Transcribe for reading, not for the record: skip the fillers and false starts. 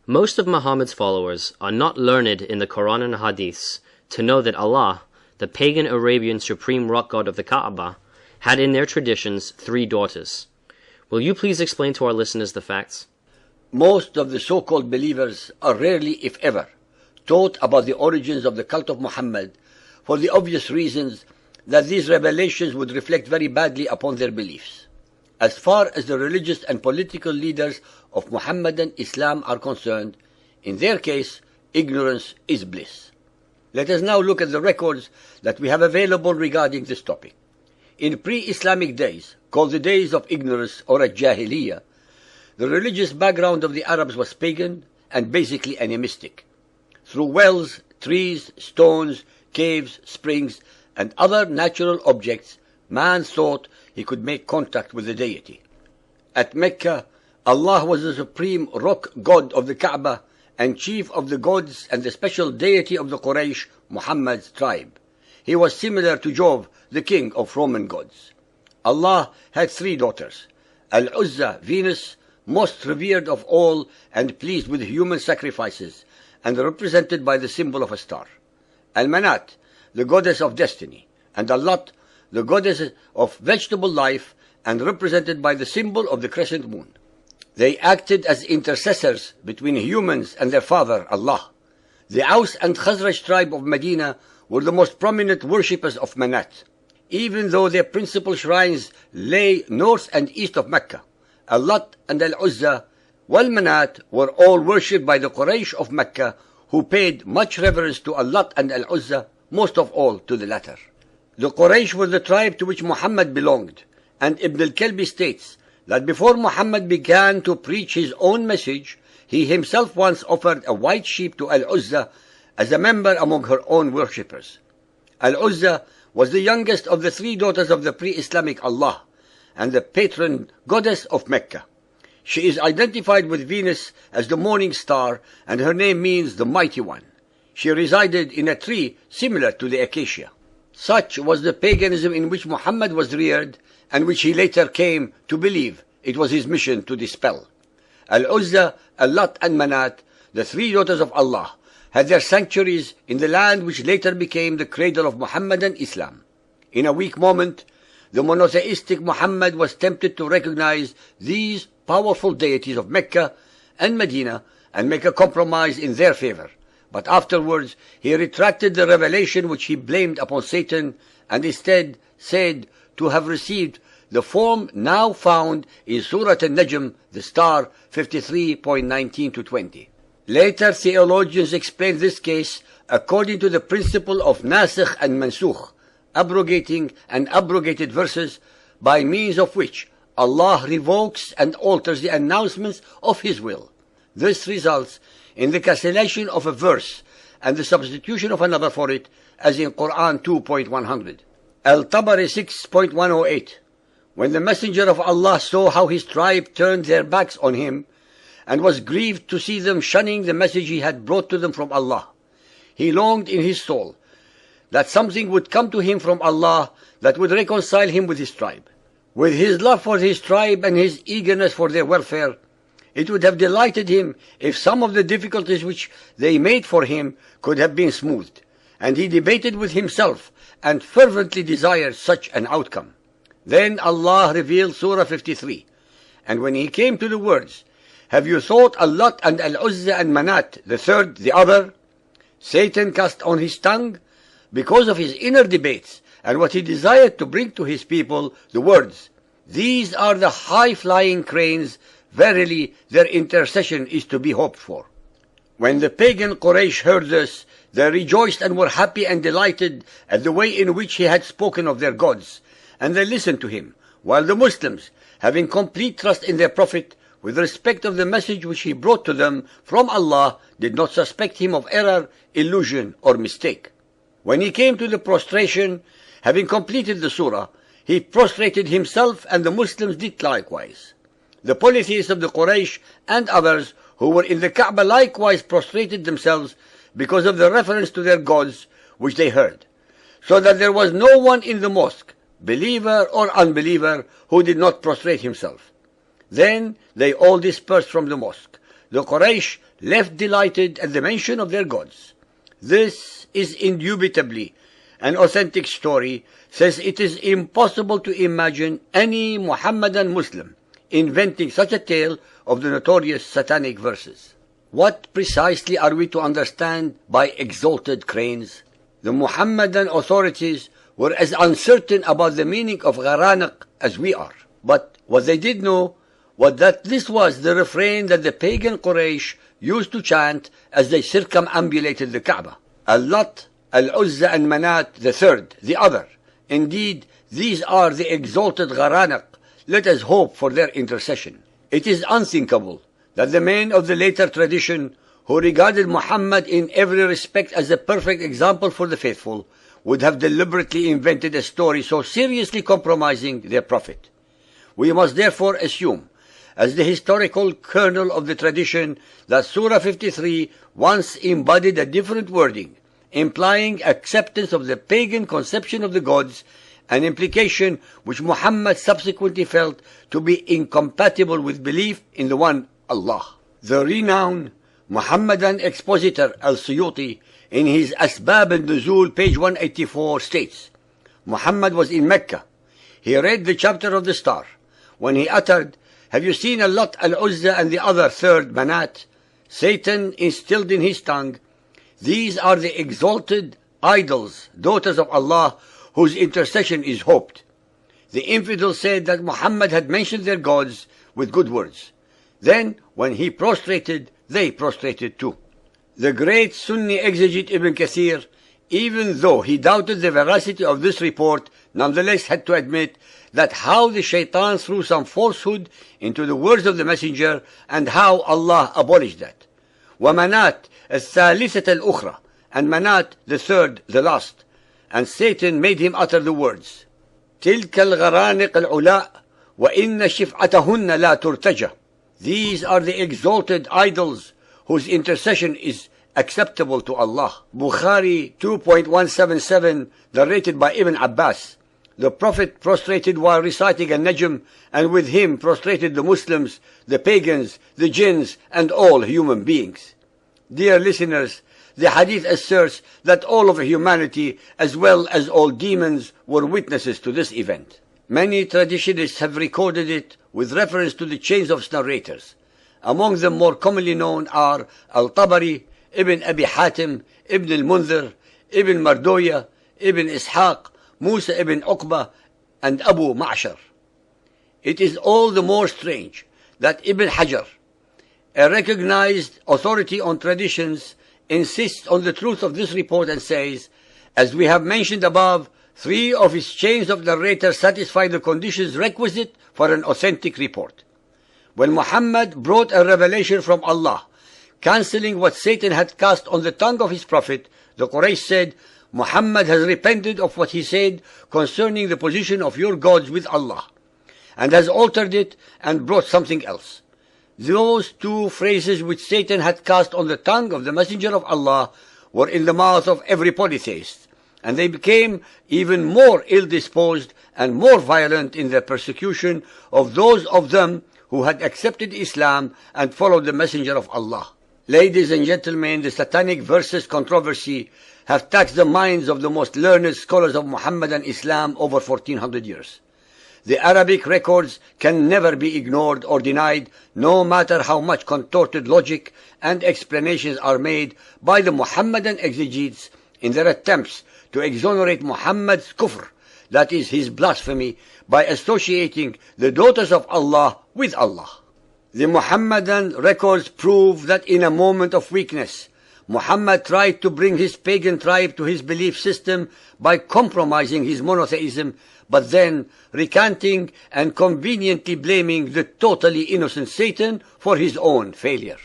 Most of Muhammad's followers are not learned in the Quran and Hadiths to know that Allah, the pagan Arabian supreme rock god of the Kaaba, had in their traditions 3 daughters. Will you please explain to our listeners the facts? Most of the so-called believers are rarely, if ever, taught about the origins of the cult of Muhammad, for the obvious reasons that these revelations would reflect very badly upon their beliefs. As far as the religious and political leaders of Muhammadan Islam are concerned, in their case, ignorance is bliss. Let us now look at the records that we have available regarding this topic. In pre-Islamic days, called the days of ignorance or al-Jahiliyyah, the religious background of the Arabs was pagan and basically animistic. Through wells, trees, stones, caves, springs, and other natural objects, man thought he could make contact with the deity. At Mecca, Allah was the supreme rock god of the Kaaba and chief of the gods and the special deity of the Quraysh, Muhammad's tribe. He was similar to Jove, the king of Roman gods. Allah had 3 daughters. Al-Uzza, Venus, most revered of all and pleased with human sacrifices, and represented by the symbol of a star. Al-Manat, the goddess of destiny, and Al-Lat, the goddess of vegetable life, and represented by the symbol of the crescent moon. They acted as intercessors between humans and their father, Allah. The Aus and Khazraj tribe of Medina were the most prominent worshippers of Manat, even though their principal shrines lay north and east of Mecca. Al-Lat and Al-Uzza, Wal-Manat were all worshipped by the Quraysh of Mecca, who paid much reverence to Al-Lat and Al-Uzza, most of all to the latter. The Quraysh were the tribe to which Muhammad belonged, and Ibn al-Kalbi states that before Muhammad began to preach his own message, he himself once offered a white sheep to Al-Uzza as a member among her own worshippers. Al-Uzza was the youngest of the 3 daughters of the pre-Islamic Allah, and the patron goddess of Mecca. She is identified with Venus as the morning star, and her name means the mighty one. She resided in a tree similar to the acacia. Such was the paganism in which Muhammad was reared, and which he later came to believe it was his mission to dispel. Al-Uzza, Al-Lat and Manat, the 3 daughters of Allah, had their sanctuaries in the land which later became the cradle of Muhammadan Islam. In a weak moment, the monotheistic Muhammad was tempted to recognize these powerful deities of Mecca and Medina and make a compromise in their favor. But afterwards he retracted the revelation which he blamed upon Satan, and instead said to have received the form now found in Surah An-Najm, the star 53.19-20. Later theologians explained this case according to the principle of nasikh and mansukh, abrogating and abrogated verses, by means of which Allah revokes and alters the announcements of His will. This results in the cancellation of a verse and the substitution of another for it, as in Quran 2.100. Al-Tabari 6.108. When the Messenger of Allah saw how his tribe turned their backs on him, and was grieved to see them shunning the message he had brought to them from Allah, he longed in his soul that something would come to him from Allah that would reconcile him with his tribe. With his love for his tribe and his eagerness for their welfare, it would have delighted him if some of the difficulties which they made for him could have been smoothed, and he debated with himself and fervently desired such an outcome. Then Allah revealed Surah 53, and when he came to the words, "Have you thought Al-Lat and Al-Uzza and Manat, the third, the other?" Satan cast on his tongue, because of his inner debates and what he desired to bring to his people, the words, "These are the high-flying cranes, verily their intercession is to be hoped for." When the pagan Quraysh heard this, they rejoiced and were happy and delighted at the way in which he had spoken of their gods, and they listened to him, while the Muslims, having complete trust in their Prophet, with respect of the message which he brought to them from Allah, did not suspect him of error, illusion, or mistake. When he came to the prostration, having completed the surah, he prostrated himself, and the Muslims did likewise. The polytheists of the Quraysh and others who were in the Kaaba likewise prostrated themselves because of the reference to their gods which they heard, so that there was no one in the mosque, believer or unbeliever, who did not prostrate himself. Then they all dispersed from the mosque. the Quraysh left delighted at the mention of their gods. This is indubitably an authentic story, says it is impossible to imagine any Muhammadan Muslim inventing such a tale of the notorious satanic verses. What precisely are we to understand by exalted cranes? The Muhammadan authorities were as uncertain about the meaning of Gharaniq as we are. But what they did know was that this was the refrain that the pagan Quraysh used to chant as they circumambulated the Kaaba. Al-Lat, Al-Uzza and Manat, the third, the other. Indeed, these are the exalted Gharaniq. Let us hope for their intercession. It is unthinkable that the men of the later tradition, who regarded Muhammad in every respect as a perfect example for the faithful, would have deliberately invented a story so seriously compromising their prophet. We must therefore assume, as the historical kernel of the tradition, that Surah 53 once embodied a different wording, implying acceptance of the pagan conception of the gods, an implication which Muhammad subsequently felt to be incompatible with belief in the one Allah. The renowned Muhammadan expositor Al-Suyuti, in his Asbab al-Nuzul, page 184, states, Muhammad was in Mecca. He read the chapter of the star. When he uttered, "Have you seen Al-Lat, Al-Uzza and the other third, Manat?" Satan instilled in his tongue, "These are the exalted idols, daughters of Allah, whose intercession is hoped." The infidel said that Muhammad had mentioned their gods with good words. Then, when he prostrated, they prostrated too. The great Sunni exegete Ibn Kathir, even though he doubted the veracity of this report, nonetheless had to admit that how the shaitan threw some falsehood into the words of the messenger and how Allah abolished that. وَمَنَات الثَّالِثَةَ الْأُخْرَى, and Manat, the third, the last. And Satan made him utter the words, تِلْكَ الْغَرَانِقَ الْعُلَاء وَإِنَّ شِفْعَتَهُنَّ لَا تُرْتَجَى. These are the exalted idols whose intercession is acceptable to Allah. Bukhari 2.177, narrated by Ibn Abbas. The Prophet prostrated while reciting An-Najm, and with him prostrated the Muslims, the pagans, the jinns, and all human beings. Dear listeners, the hadith asserts that all of humanity, as well as all demons, were witnesses to this event. Many traditionists have recorded it with reference to the chains of narrators. Among them more commonly known are Al-Tabari, Ibn Abi Hatim, Ibn al-Munzir, Ibn Mardoya, Ibn Ishaq, Musa ibn Uqba, and Abu Ma'shar. It is all the more strange that Ibn Hajar, a recognized authority on traditions, insists on the truth of this report and says, as we have mentioned above, 3 of his chains of narrators satisfy the conditions requisite for an authentic report. When Muhammad brought a revelation from Allah, cancelling what Satan had cast on the tongue of his prophet, the Quraysh said, Muhammad has repented of what he said concerning the position of your gods with Allah, and has altered it and brought something else. Those 2 phrases which Satan had cast on the tongue of the Messenger of Allah were in the mouth of every polytheist, and they became even more ill-disposed and more violent in their persecution of those of them who had accepted Islam and followed the Messenger of Allah. Ladies and gentlemen, the satanic verses controversy have taxed the minds of the most learned scholars of Muhammadan Islam over 1400 years. The Arabic records can never be ignored or denied, no matter how much contorted logic and explanations are made by the Muhammadan exegetes in their attempts to exonerate Muhammad's kufr, that is his blasphemy, by associating the daughters of Allah with Allah. The Muhammadan records prove that in a moment of weakness, Muhammad tried to bring his pagan tribe to his belief system by compromising his monotheism, but then recanting and conveniently blaming the totally innocent Satan for his own failure.